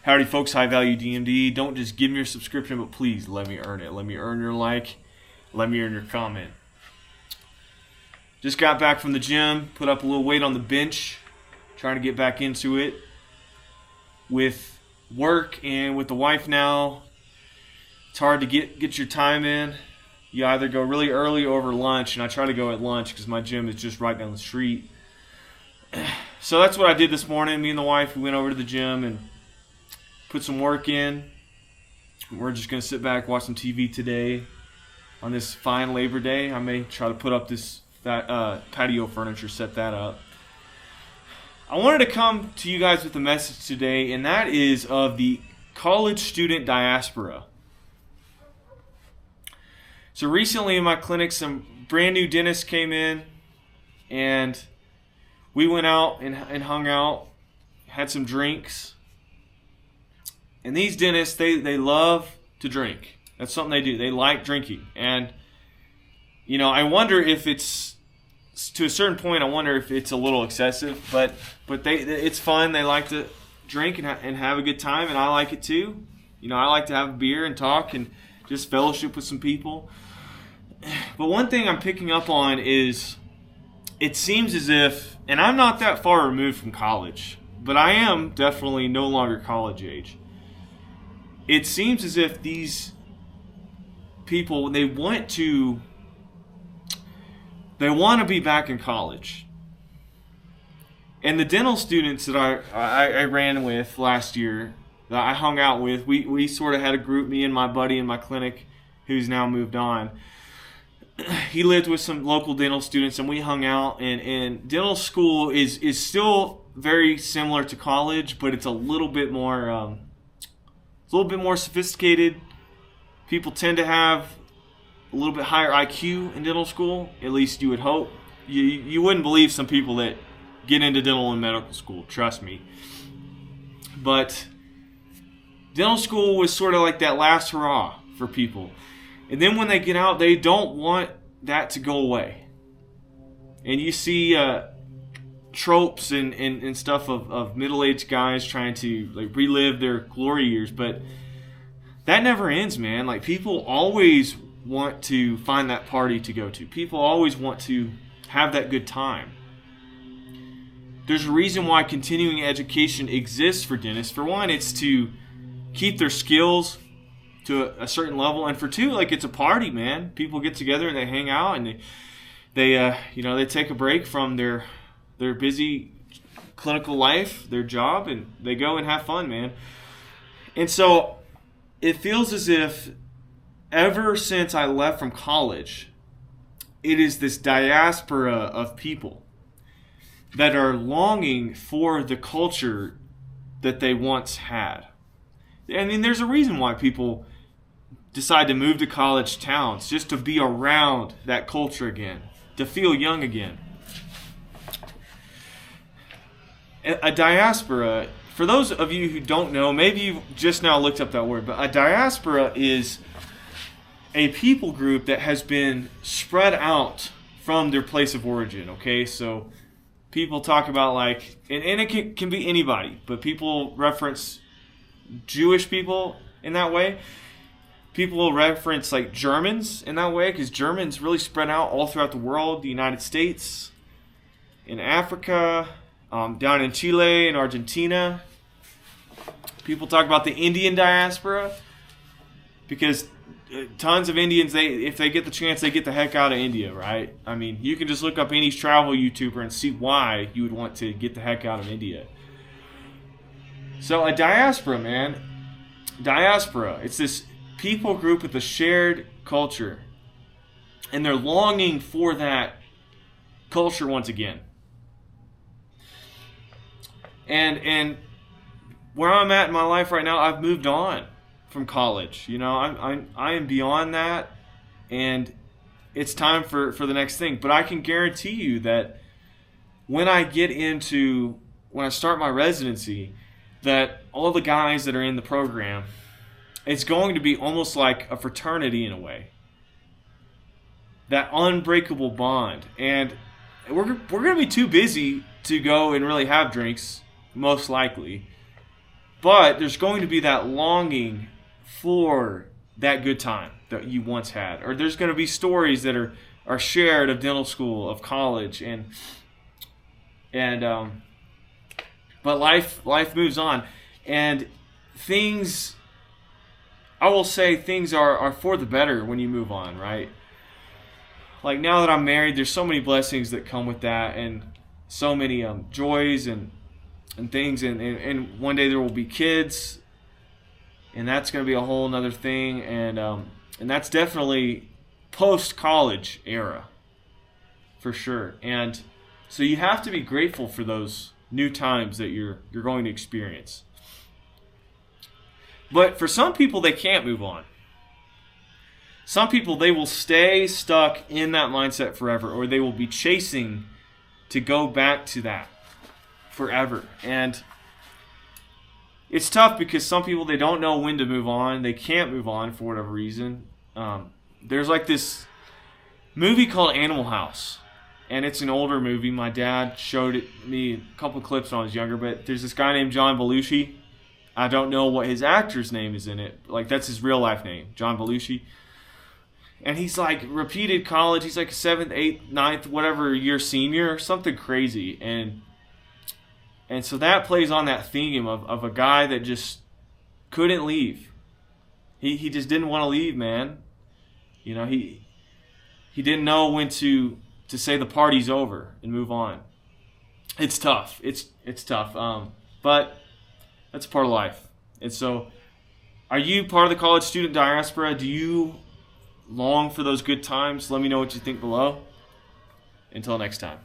Howdy folks, High Value DMD. Don't just give me your subscription, but please let me earn it. Let me earn your like. Let me earn your comment. Just got back from the gym, put up a little weight on the bench, trying to get back into it. With work and with the wife now, it's hard to get your time in. You either go really early or over lunch, and I try to go at lunch because my gym is just right down the street. So that's what I did this morning. Me and the wife, we went over to the gym and put some work in. We're just going to sit back, watch some TV today on this fine Labor Day. I may try to put up this patio furniture, set that up. I wanted to come to you guys with a message today, and that is of the college student diaspora. So recently in my clinic, some brand new dentists came in, and we went out and hung out, had some drinks. And these dentists, they love to drink. That's something they do. They like drinking. And, you know, I wonder if it's, to a certain point, I wonder if it's a little excessive. But it's fun. They like to drink and have a good time, and I like it too. You know, I like to have a beer and talk and just fellowship with some people. But one thing I'm picking up on is it seems as if, and I'm not that far removed from college, but I am definitely no longer college age. It seems as if these people, they want to be back in college. And the dental students that I ran with last year, that I hung out with, we sort of had a group, me and my buddy in my clinic who's now moved on. He lived with some local dental students, and we hung out. And dental school is still very similar to college, but it's a little bit more sophisticated. People tend to have a little bit higher IQ in dental school, at least you would hope. You wouldn't believe some people that get into dental and medical school, trust me. But dental school was sort of like that last hurrah for people. And then when they get out, they don't want that to go away. And you see tropes and stuff of middle-aged guys trying to like relive their glory years, but that never ends, man. Like, people always want to find that party to go to. People always want to have that good time. There's a reason why continuing education exists for dentists. For one, it's to keep their skills to a certain level, and for two, like, it's a party, man. People get together and they hang out, and they take a break from their busy clinical life, their job, and they go and have fun, man. And so it feels as if ever since I left from college, it is this diaspora of people that are longing for the culture that they once had. I mean, there's a reason why people decide to move to college towns, just to be around that culture again, to feel young again. A diaspora, for those of you who don't know, maybe you've just now looked up that word, but a diaspora is a people group that has been spread out from their place of origin, okay? So people talk about, like, and it can be anybody, but people reference Jewish people in that way. People will reference, like, Germans in that way, because Germans really spread out all throughout the world, the United States, in Africa, down in Chile and Argentina. People talk about the Indian diaspora, because tons of Indians, if they get the chance, they get the heck out of India, right? I mean, you can just look up any travel YouTuber and see why you would want to get the heck out of India. So a diaspora, man. Diaspora. It's this people group with a shared culture. And they're longing for that culture once again. And where I'm at in my life right now, I've moved on from college. You know, I am beyond that, and it's time for the next thing. But I can guarantee you that when I start my residency, that all the guys that are in the program, it's going to be almost like a fraternity in a way. That unbreakable bond. And we're going to be too busy to go and really have drinks, most likely. But there's going to be that longing for that good time that you once had. Or there's going to be stories that are shared of dental school, of college, but life moves on. And things, I will say, things are for the better when you move on, right? Like now that I'm married, there's so many blessings that come with that, and so many joys and things, and one day there will be kids, and that's going to be a whole nother thing, and that's definitely post-college era, for sure. And so you have to be grateful for those new times that you're going to experience. But for some people, they can't move on. Some people, they will stay stuck in that mindset forever, or they will be chasing to go back to that forever. And it's tough because some people, they don't know when to move on. They can't move on for whatever reason. There's like this movie called Animal House, and it's an older movie. My dad showed me a couple clips when I was younger, but there's this guy named John Belushi. I don't know what his actor's name is in it. Like, that's his real life name, John Belushi. And he's like repeated college. He's like a 7th, 8th, 9th, whatever year senior, something crazy. And so that plays on that theme of a guy that just couldn't leave. He just didn't want to leave, man. You know, he didn't know when to say the party's over and move on. It's tough. It's tough. But that's a part of life. And so, are you part of the college student diaspora? Do you long for those good times? Let me know what you think below. Until next time.